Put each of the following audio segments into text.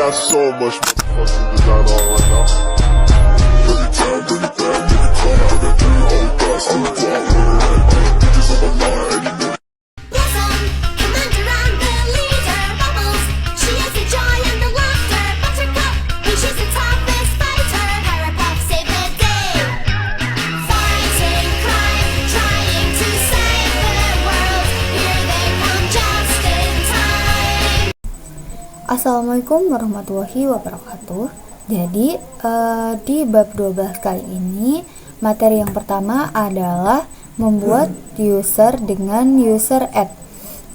got so much motherfucking design on right now. Bring it down, bring it back, make it come out and do all that. I'm the guap with it right now. Bitches on my line, and you know. Blossom, commander and the leader. Bubbles, she is the joy and the laughter. Buttercup, she's the toughest fighter. Parapuff, save the day. Fighting crime, trying to save the world. Here they come just in time. Assalamualaikum warahmatullahi wabarakatuh. Jadi di bab 12 kali ini materi yang pertama adalah membuat user dengan user add.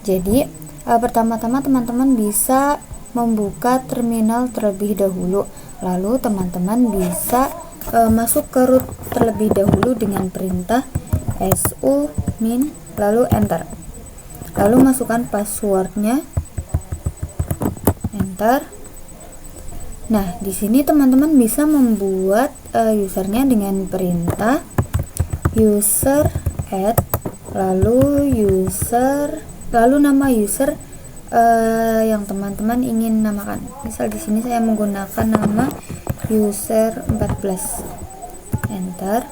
Jadi pertama-tama teman-teman bisa membuka terminal terlebih dahulu. Lalu teman-teman bisa masuk ke root terlebih dahulu dengan perintah su min lalu enter. Lalu masukkan passwordnya, enter. Nah, di sini teman-teman bisa membuat usernya dengan perintah user add lalu nama user yang teman-teman ingin namakan. Misal di sini saya menggunakan nama user 14. Enter.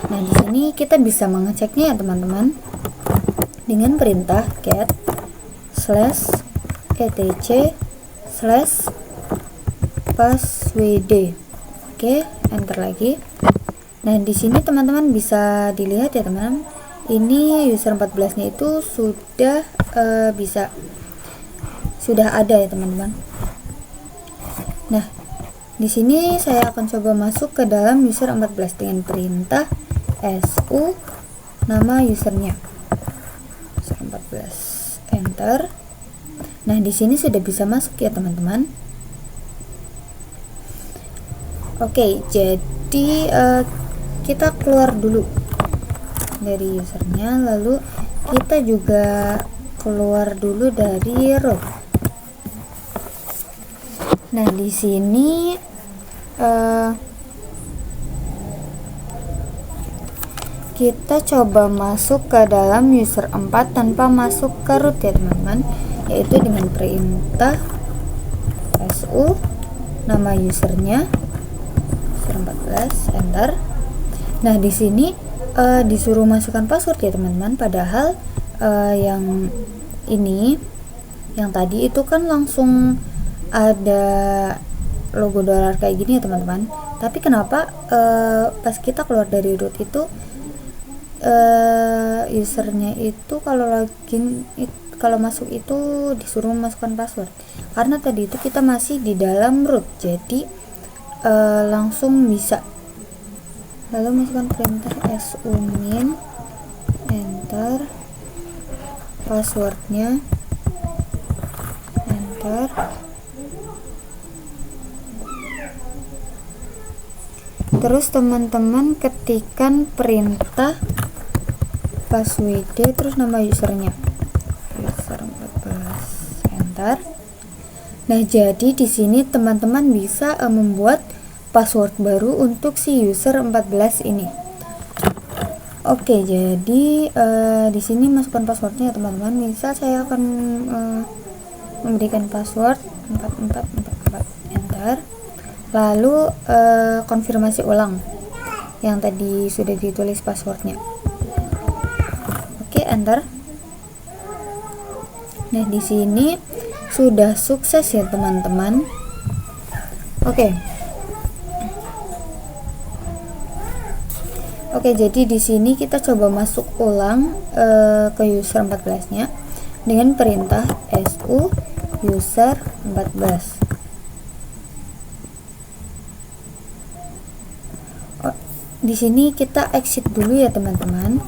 Nah, di sini kita bisa mengeceknya ya teman-teman dengan perintah get /etc/passwd. Oke, enter lagi. Nah, di sini teman-teman bisa dilihat ya teman-teman. Ini user 14-nya itu sudah sudah ada ya teman-teman. Nah, di sini saya akan coba masuk ke dalam user 14 dengan perintah su nama usernya. User 14, enter. Nah, di sini sudah bisa masuk ya teman-teman. Oke, jadi kita keluar dulu dari usernya, lalu kita juga keluar dulu dari root. Nah, di sini kita coba masuk ke dalam user 4 tanpa masuk ke root ya teman-teman, yaitu dengan perintah su nama usernya 14, enter. Nah, di sini disuruh masukkan password ya teman-teman, padahal yang ini yang tadi itu kan langsung ada logo dolar kayak gini ya teman-teman. Tapi kenapa pas kita keluar dari root itu usernya itu kalau masuk itu disuruh masukkan password? Karena tadi itu kita masih di dalam root, jadi langsung bisa. Lalu masukkan perintah su min, enter, passwordnya, enter. Terus teman-teman ketikkan perintah password terus nama usernya user 14, enter. Nah, jadi di sini teman-teman bisa membuat password baru untuk si user 14 ini. Oke, jadi di sini masukkan passwordnya ya teman-teman. Misal saya akan memberikan password 4444, enter. Lalu konfirmasi ulang yang tadi sudah ditulis passwordnya. Oke, enter. Nah, di sini sudah sukses ya teman-teman. Oke, jadi di sini kita coba masuk ulang ke user 14-nya dengan perintah su user 14. Di sini kita exit dulu ya teman-teman.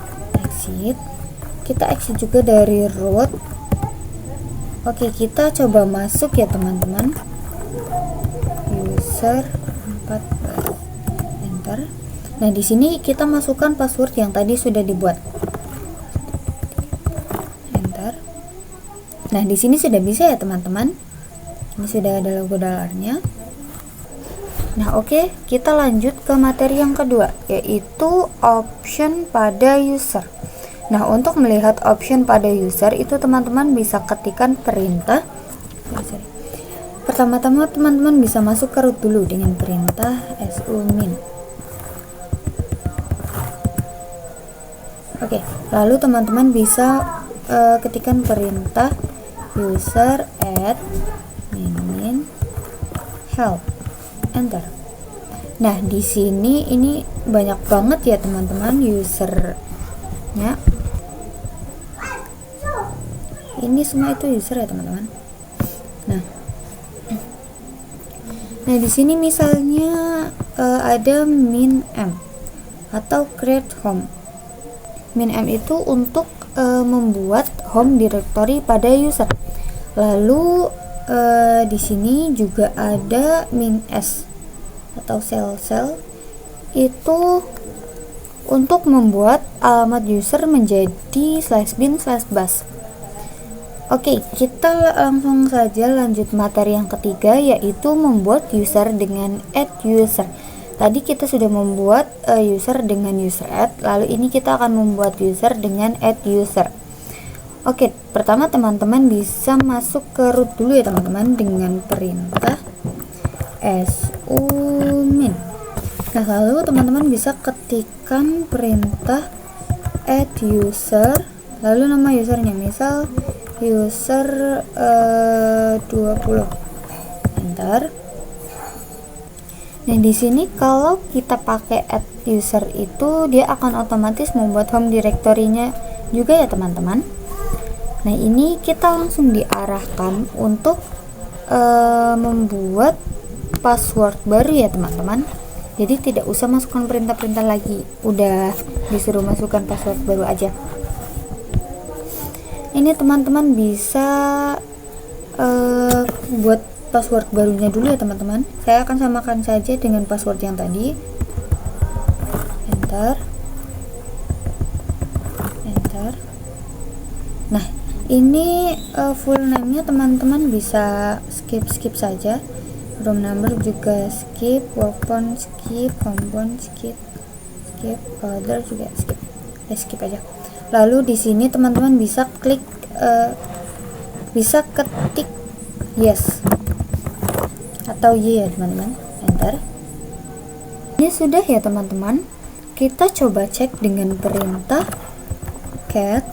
Kita exit juga dari root. Oke, kita coba masuk ya teman-teman. User 14, enter. Nah, di sini kita masukkan password yang tadi sudah dibuat. Enter. Nah, di sini sudah bisa ya teman-teman. Ini sudah ada logo dolarnya. Nah, oke, kita lanjut ke materi yang kedua, yaitu option pada user. Nah, untuk melihat option pada user itu teman-teman bisa ketikkan perintah Pertama-tama teman-teman bisa masuk ke root dulu dengan perintah sumin. Oke, lalu teman-teman bisa ketikkan perintah user add min help, enter. Nah, di sini ini banyak banget ya teman-teman usernya. Ini semua itu user ya teman-teman. Nah, di sini misalnya ada min m atau create home. Min m itu untuk membuat home directory pada user. Lalu di sini juga ada min s atau cell itu untuk membuat alamat user menjadi /bin/bash. Oke, kita langsung saja lanjut materi yang ketiga, yaitu membuat user dengan add user. Tadi kita sudah membuat user dengan user add, lalu ini kita akan membuat user dengan add user. Oke, pertama teman-teman bisa masuk ke root dulu ya teman-teman dengan perintah sumin. Nah, lalu teman-teman bisa ketikkan perintah add user, lalu nama usernya misal user 20, enter. Nah, di sini kalau kita pakai add user itu dia akan otomatis membuat home directory-nya juga ya teman-teman. Nah, ini kita langsung diarahkan untuk membuat password baru ya teman-teman. Jadi tidak usah masukkan perintah-perintah lagi, udah disuruh masukkan password baru aja. Ini teman-teman bisa buat password barunya dulu ya teman-teman. Saya akan samakan saja dengan password yang tadi, enter. Nah, ini full name-nya teman-teman bisa skip saja, room number juga skip, workphone skip, homephone skip, order juga skip aja. Lalu di sini teman-teman bisa klik bisa ketik yes atau y ya teman-teman, enter. Ini sudah ya teman-teman. Kita coba cek dengan perintah cat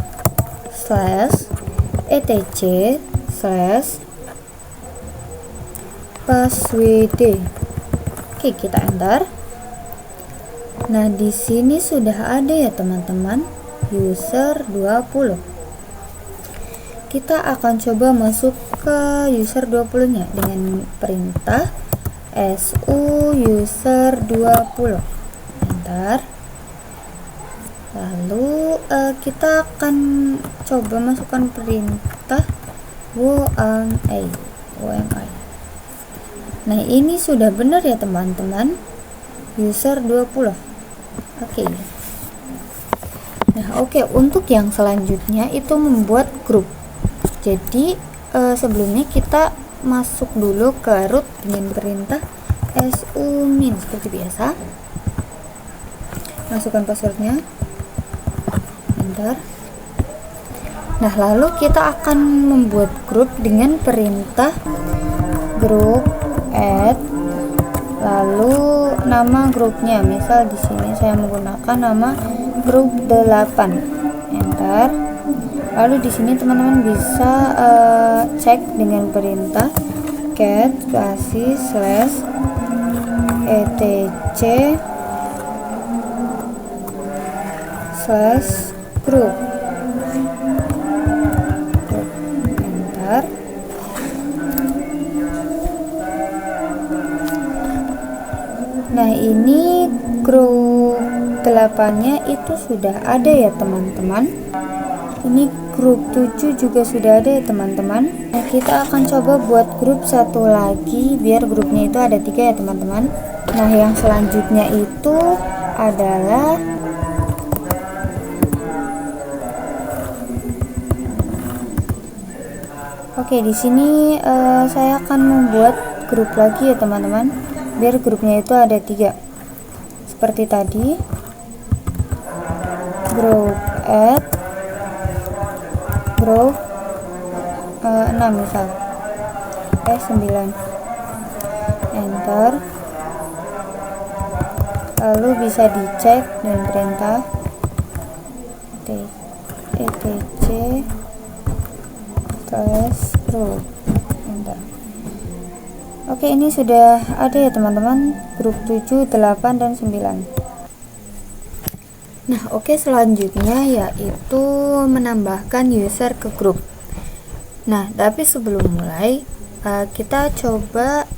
/etc/passwd. Oke, kita enter. Nah, di sini sudah ada ya teman-teman user 20. Kita akan coba masuk ke user 20 nya dengan perintah su user 20, enter. Lalu kita akan coba masukkan perintah wmi. Nah, ini sudah benar ya teman-teman, user 20. Oke. Nah, oke, untuk yang selanjutnya itu membuat grup. Jadi sebelumnya kita masuk dulu ke root dengan perintah sumin seperti biasa. Masukkan passwordnya, enter. Nah, lalu kita akan membuat grup dengan perintah group add, lalu nama grupnya misal di sini saya menggunakan nama grup 8, enter. Lalu di sini teman-teman bisa cek dengan perintah cat /etc/group, enter. Nah, ini grup 8-nya itu sudah ada ya teman-teman. Ini grup 7 juga sudah ada ya teman-teman. Nah, kita akan coba buat grup satu lagi biar grupnya itu ada 3 ya teman-teman. Nah, yang selanjutnya itu adalah oke, di sini saya akan membuat grup lagi ya teman-teman, biar grupnya itu ada 3 seperti tadi. Group add group 6 misal. 9, enter. Lalu bisa dicek dan perintah etc /row, enter. Oke, ini sudah ada ya teman-teman, grup 7, 8, dan 9. Nah, oke, selanjutnya yaitu menambahkan user ke grup. Nah, tapi sebelum mulai kita coba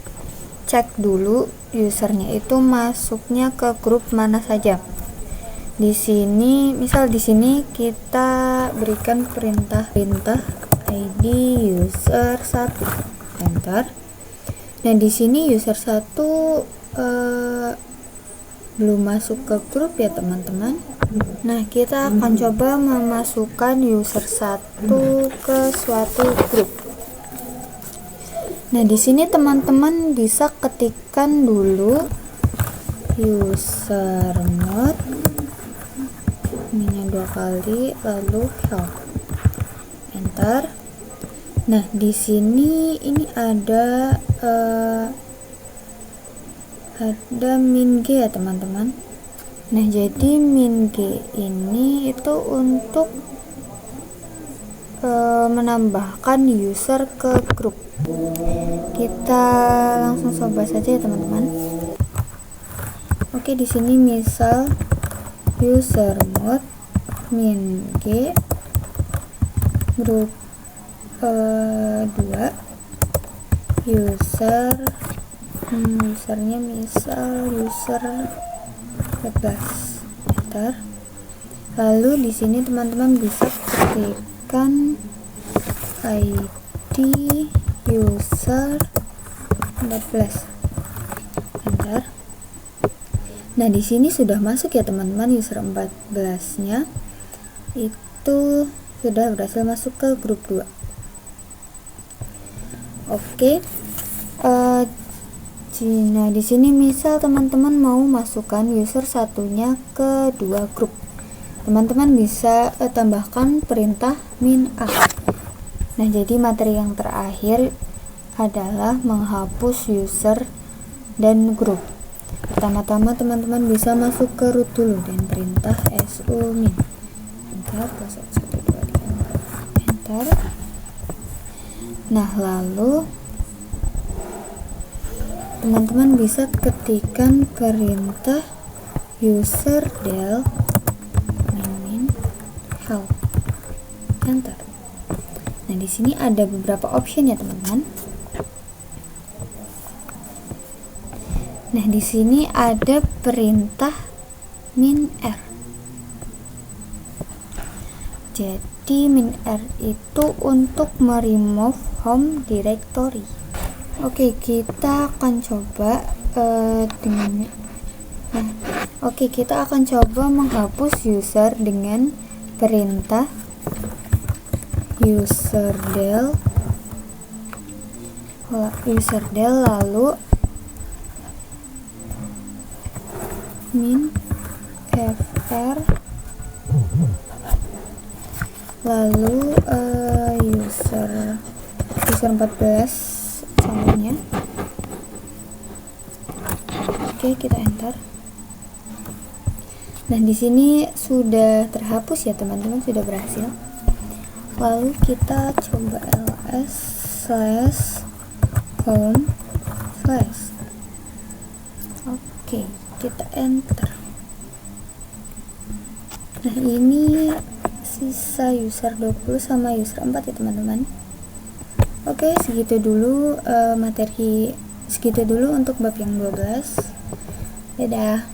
cek dulu usernya itu masuknya ke grup mana saja. Di sini, misal di sini kita berikan perintah ID user 1, enter. Nah, di sini user 1 belum masuk ke grup ya teman-teman. Nah, kita akan coba memasukkan user 1 ke suatu grup. Nah, di sini teman-teman bisa ketikkan dulu usermod, ininya 2 kali, lalu help, enter. Nah, di sini ini ada min g ya teman-teman. Nah, jadi min g ini itu untuk menambahkan user ke grup. Kita langsung coba saja ya teman-teman. Oke, di sini misal usermod min g grup 2 usernya misal user 14, enter. Lalu di sini teman-teman bisa ketikkan ID user 14, enter. Nah, di sini sudah masuk ya teman-teman, user 14-nya itu sudah berhasil masuk ke grup 2. Oke. Nah, di sini misal teman-teman mau masukkan user satunya ke 2 grup. Teman-teman bisa tambahkan perintah min a. Nah, jadi materi yang terakhir adalah menghapus user dan grup. Pertama-tama teman-teman bisa masuk ke root dulu dan perintah su min, enter, plus 1, 2, enter. Nah, lalu teman-teman bisa ketikkan perintah userdel min help, enter. Nah, di sini ada beberapa option ya teman-teman. Nah, di sini ada perintah min r. Jadi min r itu untuk meremove home directory. Oke, kita akan coba kita akan coba menghapus user dengan perintah userdel lalu min fr lalu user 14 contohnya. Oke, kita enter. Nah, di sini sudah terhapus ya teman-teman, sudah berhasil. Lalu kita coba ls/home/. Oke, kita enter. Nah, ini sisa user 20 sama user 4 ya teman-teman. Oke, segitu dulu untuk bab yang 12. Dadah.